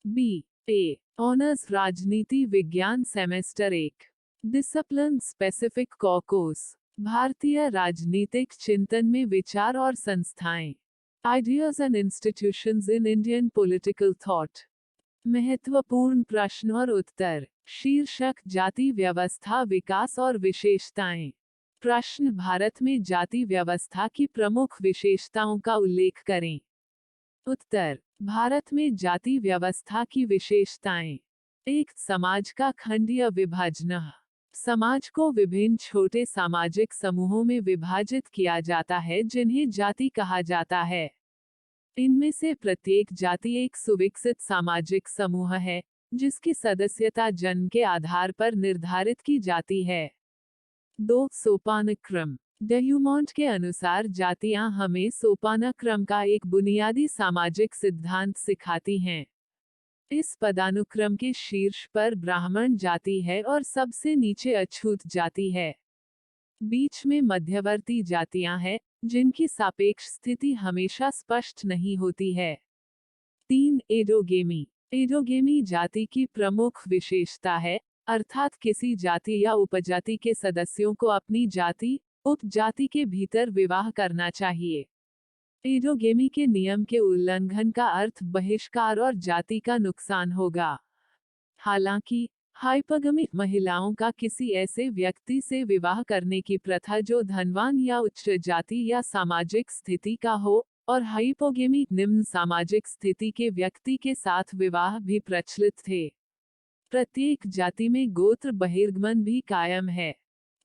B A honours राजनीति विज्ञान semester 1 discipline specific कॉकोस भारतीय राजनीतिक चिंतन में विचार और संस्थाएं ideas and institutions in Indian political thought महत्वपूर्ण प्रश्न और उत्तर शीर्षक जाति व्यवस्था विकास और विशेषताएं प्रश्न भारत में जाति व्यवस्था की प्रमुख विशेषताओं का उल्लेख करें उत्तर भारत में जाति व्यवस्था की विशेषताएं एक समाज का खंडीय विभाजन समाज को विभिन्न छोटे सामाजिक समूहों में विभाजित किया जाता है जिन्हें जाति कहा जाता है इनमें से प्रत्येक जाति एक सुविकसित सामाजिक समूह है जिसकी सदस्यता जन्म के आधार पर निर्धारित की जाती है 2 सोपानक्रम डेह्यूमॉन्ट के अनुसार जातियां हमें सोपानक्रम का एक बुनियादी सामाजिक सिद्धांत सिखाती हैं इस पदानुक्रम के शीर्ष पर ब्राह्मण जाति है और सबसे नीचे अछूत जाति है बीच में मध्यवर्ती जातियां हैं जिनकी सापेक्ष स्थिति हमेशा स्पष्ट नहीं होती है 3 एडोगेमी एडोगेमी जाति की प्रमुख विशेषता है अर्थात किसी जाति या उपजाति के सदस्यों को अपनी जाति उपजाति के भीतर विवाह करना चाहिए एडोगेमी के नियम के उल्लंघन का अर्थ बहिष्कार और जाति का नुकसान होगा हालांकि हाइपगमी महिलाओं का किसी ऐसे व्यक्ति से विवाह करने की प्रथा जो धनवान या उच्च जाति या सामाजिक स्थिति का हो और हाइपोगेमी निम्न सामाजिक स्थिति के व्यक्ति के साथ विवाह भी प्रचलित थे प्रत्येक जाति में गोत्र बहिर्गमन भी कायम है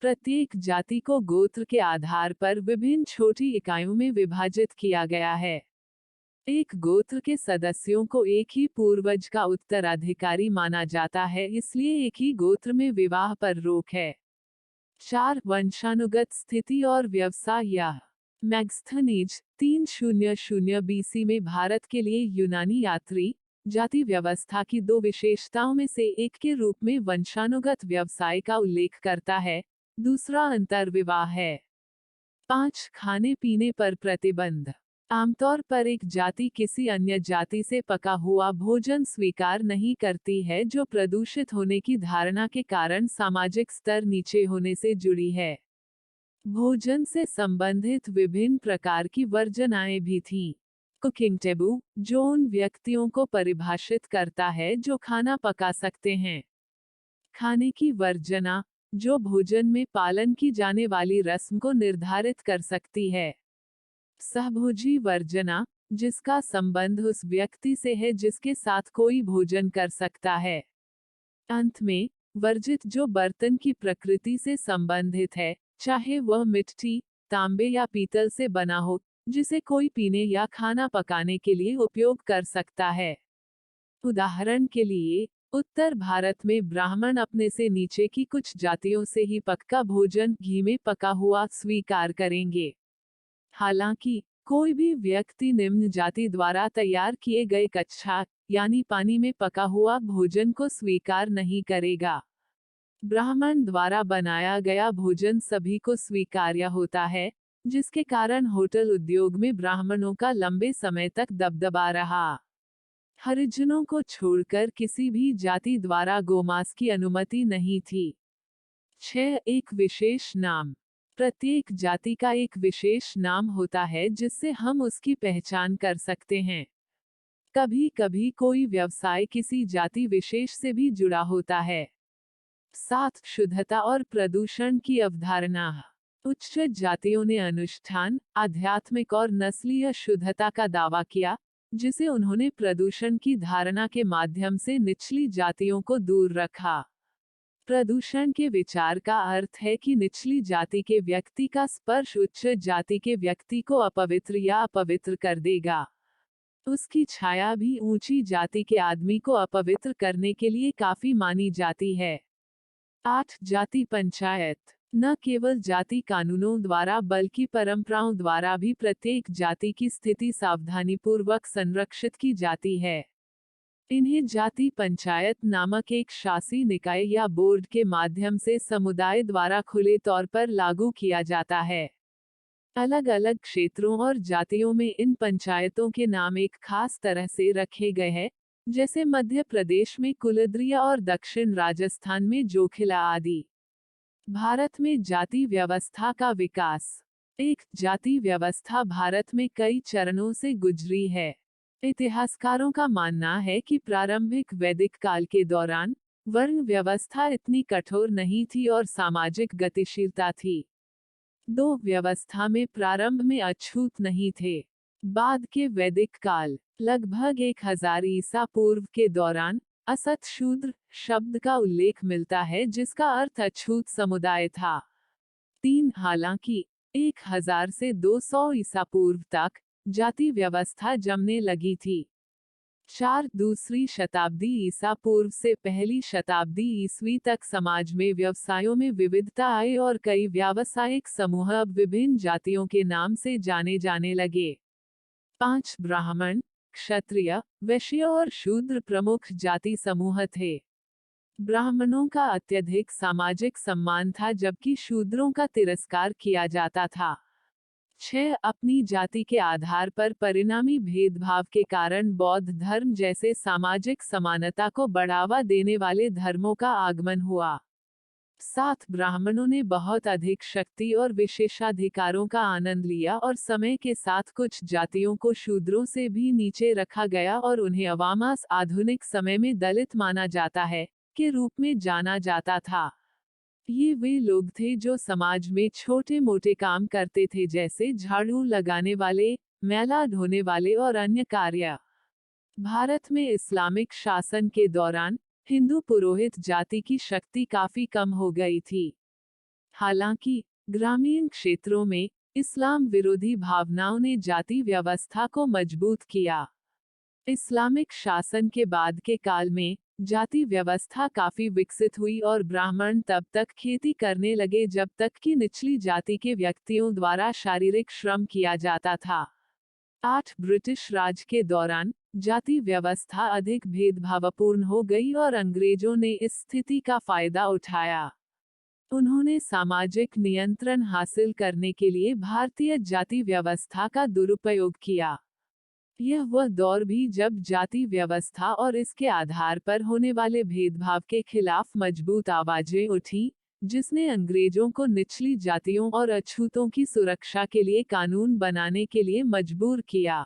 प्रत्येक जाति को गोत्र के आधार पर विभिन्न छोटी इकाइयों में विभाजित किया गया है एक गोत्र के सदस्यों को एक ही पूर्वज का उत्तराधिकारी माना जाता है इसलिए एक ही गोत्र में विवाह पर रोक है 4 वंशानुगत स्थिति और व्यवसाय यह मैग्स्थनीज 300 बीसी में भारत के लिए यूनानी यात्री जाति व्यवस्था की 2 विशेषताओं में से एक के रूप में वंशानुगत व्यवसाय का उल्लेख करता है दूसरा अंतर्विवाह है 5 खाने पीने पर प्रतिबंध आमतौर पर एक जाति किसी अन्य जाति से पका हुआ भोजन स्वीकार नहीं करती है जो प्रदूषित होने की धारणा के कारण सामाजिक स्तर नीचे होने से जुड़ी है भोजन से संबंधित विभिन्न प्रकार की वर्जनाएं भी थीं कुकिंग टेबू जो उन व्यक्तियों को परिभाषित करता है जो खाना पका सकते हैं खाने की वर्जना जो भोजन में पालन की जाने वाली रस्म को निर्धारित कर सकती है सहभोजी वर्जना जिसका संबंध उस व्यक्ति से है जिसके साथ कोई भोजन कर सकता है अंत में वर्जित जो बर्तन की प्रकृति से संबंधित है चाहे वह मिट्टी तांबे या पीतल से बना हो जिसे कोई पीने या खाना पकाने के लिए उपयोग कर सकता है उदाहरण के लिए उत्तर भारत में ब्राह्मण अपने से नीचे की कुछ जातियों से ही पक्का भोजन घी में पका हुआ स्वीकार करेंगे हालांकि कोई भी व्यक्ति निम्न जाति द्वारा तैयार किए गए कच्चा यानी पानी में पका हुआ भोजन को स्वीकार नहीं करेगा ब्राह्मण द्वारा बनाया गया भोजन सभी को स्वीकार्य होता है जिसके कारण होटल उद्योग में ब्राह्मणों का लंबे समय तक दबदबा रहा हरिजनों को छोड़कर किसी भी जाति द्वारा गोमांस की अनुमति नहीं थी 6 एक विशेष नाम प्रत्येक जाति का एक विशेष नाम होता है जिससे हम उसकी पहचान कर सकते हैं कभी कभी कोई व्यवसाय किसी जाति विशेष से भी जुड़ा होता है 7 शुद्धता और प्रदूषण की अवधारणा उच्च जातियों ने अनुष्ठान आध्यात्मिक और नस्लीय शुद्धता का दावा किया जिसे उन्होंने प्रदूषण की धारणा के माध्यम से निचली जातियों को दूर रखा प्रदूषण के विचार का अर्थ है कि निचली जाति के व्यक्ति का स्पर्श उच्च जाति के व्यक्ति को अपवित्र या अपवित्र कर देगा उसकी छाया भी ऊंची जाति के आदमी को अपवित्र करने के लिए काफी मानी जाती है 8 जाति पंचायत न केवल जाति कानूनों द्वारा बल्कि परंपराओं द्वारा भी प्रत्येक जाति की स्थिति सावधानीपूर्वक संरक्षित की जाती है इन्हें जाति पंचायत नामक एक शासी निकाय या बोर्ड के माध्यम से समुदाय द्वारा खुले तौर पर लागू किया जाता है अलग अलग क्षेत्रों और जातियों में इन पंचायतों के नाम एक खास तरह से रखे गए हैं जैसे मध्य प्रदेश में कुलद्रिया और दक्षिण राजस्थान में जोखिला आदि। भारत में जाति व्यवस्था का विकास। एक जाति व्यवस्था भारत में कई चरणों से गुजरी है। इतिहासकारों का मानना है कि प्रारंभिक वैदिक काल के दौरान वर्ण व्यवस्था इतनी कठोर नहीं थी और सामाजिक गतिशीलता थी। दो व्यवस्था में प्रारंभ में अछूत नहीं थे। बाद के वैदिक काल लगभग 1000 ईसा पूर्व के दौरान असत शूद्र शब्द का उल्लेख मिलता है जिसका अर्थ अछूत समुदाय था। 3 हालांकि 1000 से 200 ईसा पूर्व तक जाति व्यवस्था जमने लगी थी। 4 दूसरी शताब्दी ईसा पूर्व से पहली शताब्दी ईस्वी तक समाज में व्यवसायों में विविधता आई और कई व्यावसायिक समूह अब विभिन्न जातियों के नाम से जाने जाने लगे। 5 ब्राह्मण, क्षत्रिय, वैश्य और शूद्र प्रमुख जाति समूह थे। ब्राह्मणों का अत्यधिक सामाजिक सम्मान था जबकि शूद्रों का तिरस्कार किया जाता था। 6 अपनी जाति के आधार पर परिणामी भेदभाव के कारण बौद्ध धर्म जैसे सामाजिक समानता को बढ़ावा देने वाले धर्मों का आगमन हुआ। 7 ब्राह्मणों ने बहुत अधिक शक्ति और विशेषाधिकारों का आनंद लिया और समय के साथ कुछ जातियों को शूद्रों से भी नीचे रखा गया और उन्हें अवामास आधुनिक समय में दलित माना जाता है के रूप में जाना जाता था। ये वे लोग थे जो समाज में छोटे मोटे काम करते थे जैसे झाड़ू लगाने वाले, मैला ढोने वाले और अन्य कार्य। भारत में इस्लामिक शासन के दौरान हिंदू पुरोहित जाति की शक्ति काफी कम हो गई थी। हालांकि ग्रामीण क्षेत्रों में इस्लाम विरोधी भावनाओं ने जाति व्यवस्था को मजबूत किया। इस्लामिक शासन के बाद के काल में जाति व्यवस्था काफी विकसित हुई और ब्राह्मण तब तक खेती करने लगे जब तक कि निचली जाति के व्यक्तियों द्वारा शारीरिक श्रम किया जाता था। 8 ब्रिटिश राज के दौरान जाति व्यवस्था अधिक भेदभावपूर्ण हो गई और अंग्रेजों ने इस स्थिति का फायदा उठाया। उन्होंने सामाजिक नियंत्रण हासिल करने के लिए भारतीय जाति व्यवस्था का दुरुपयोग किया। यह वह दौर भी जब जाति व्यवस्था और इसके आधार पर होने वाले भेदभाव के खिलाफ मजबूत आवाजें उठी, जिसने अंग्रेजों को निचली जातियों और अछूतों की सुरक्षा के लिए कानून बनाने के लिए मजबूर किया।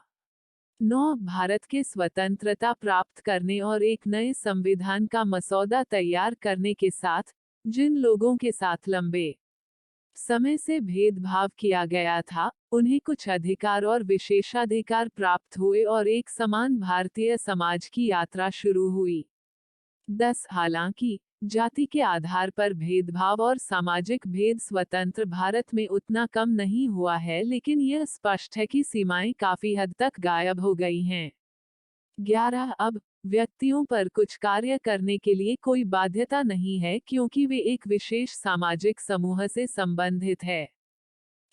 9 भारत के स्वतंत्रता प्राप्त करने और एक नए संविधान का मसौदा तैयार करने के साथ जिन लोगों के साथ लंबे समय से भेदभाव किया गया था, उन्हें कुछ अधिकार और विशेषाधिकार प्राप्त हुए और एक समान भारतीय समाज की यात्रा शुरू हुई। 10 हालांकि जाति के आधार पर भेदभाव और सामाजिक भेद स्वतंत्र भारत में उतना कम नहीं हुआ है, लेकिन यह स्पष्ट है कि सीमाएं काफी हद तक गायब हो गई हैं। 11 अब व्यक्तियों पर कुछ कार्य करने के लिए कोई बाध्यता नहीं है क्योंकि वे एक विशेष सामाजिक समूह से संबंधित है।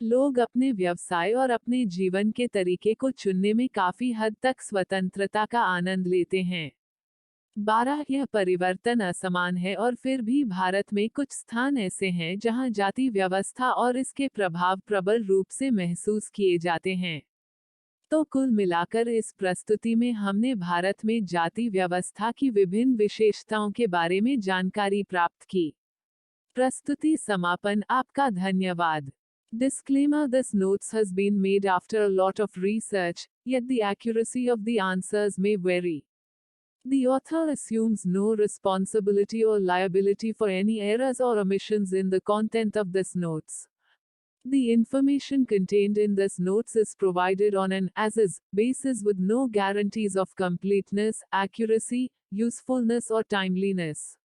लोग अपने व्यवसाय और अपने जीवन के तरीके को चुनने में काफी हद तक स्वतंत्रता का आनंद लेते हैं। 12 यह परिवर्तन असमान है और फिर भी भारत में कुछ स्थान ऐसे हैं जहां जाति व्यवस्था और इसके प्रभाव प्रबल रूप से महसूस किए जाते हैं। तो कुल मिलाकर इस प्रस्तुति में हमने भारत में जाति व्यवस्था की विभिन्न विशेषताओं के बारे में जानकारी प्राप्त की। प्रस्तुति समापन। आपका धन्यवाद। Disclaimer: This notes has been made after a lot of research, yet the accuracy of the answers may vary. The author assumes no responsibility or liability for any errors or omissions in the content of this notes. The information contained in this notes is provided on an as-is basis with no guarantees of completeness, accuracy, usefulness or timeliness.